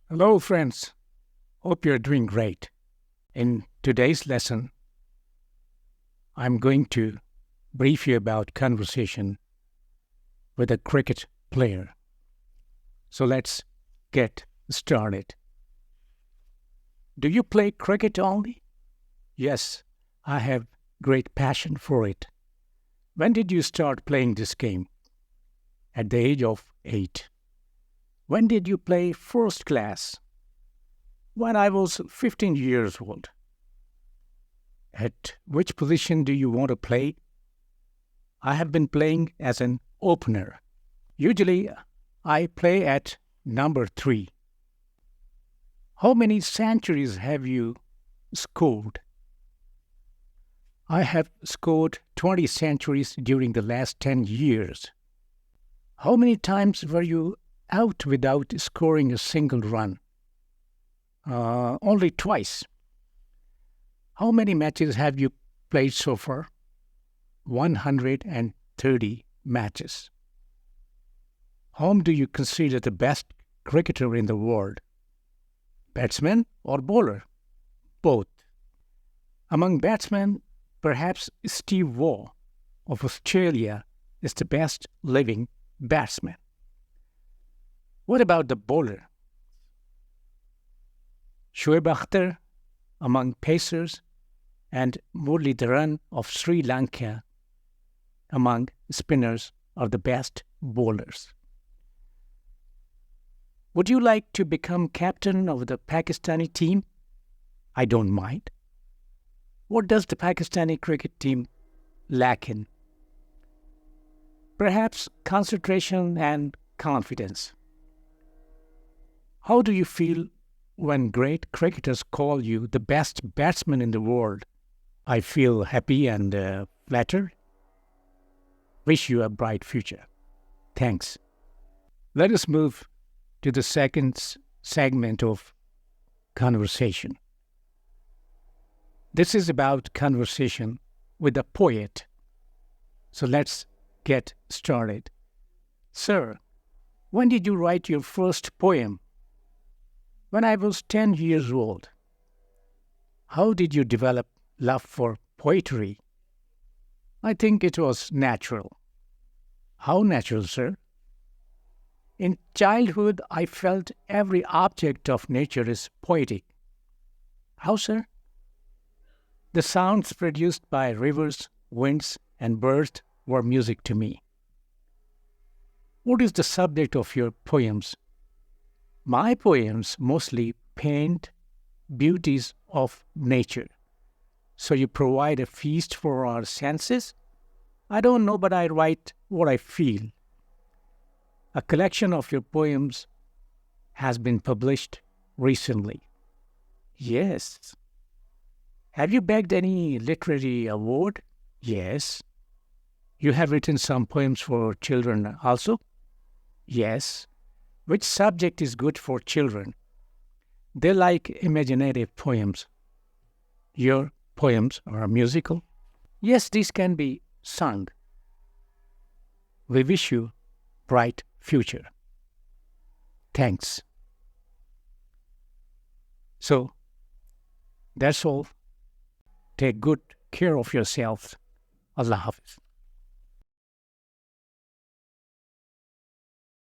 Hello, friends. Hope you're doing great. In today's lesson, I'm going to brief you about conversation with a cricket player. So let's get started. Do you play cricket only? Yes, I have great passion for it. When did you start playing this game? At the age of 8. When did you play first class? When I was 15 years old. At which position do you want to play? I have been playing as an opener. Usually, I play at number 3. How many centuries have you scored? I have scored 20 centuries during the last 10 years. How many times were you out without scoring a single run? Only twice. How many matches have you played so far? 130 matches. Whom do you consider the best cricketer in the world? Batsman or bowler? Both. Among batsmen, perhaps Steve Waugh of Australia is the best living batsman. What about the bowler? Shoaib Akhtar among pacers and Muralidharan of Sri Lanka among spinners are the best bowlers. Would you like to become captain of the Pakistani team? I don't mind. What does the Pakistani cricket team lack in? Perhaps concentration and confidence. How do you feel when great cricketers call you the best batsman in the world? I feel happy and flattered. Wish you a bright future. Thanks. Let us move to the second segment of conversation. This is about conversation with a poet. So let's get started. Sir, when did you write your first poem? When I was 10 years old. How did you develop love for poetry? I think it was natural. How natural, sir? In childhood, I felt every object of nature is poetic. How, sir? The sounds produced by rivers, winds, and birds were music to me. What is the subject of your poems? My poems mostly paint beauties of nature. So you provide a feast for our senses? I don't know, but I write what I feel. A collection of your poems has been published recently. Yes. Have you bagged any literary award? Yes. You have written some poems for children also? Yes. Which subject is good for children? They like imaginative poems. Your poems are musical? Yes, these can be sung. We wish you bright future. Thanks. So, that's all. Take good care of yourself. Allah Hafiz.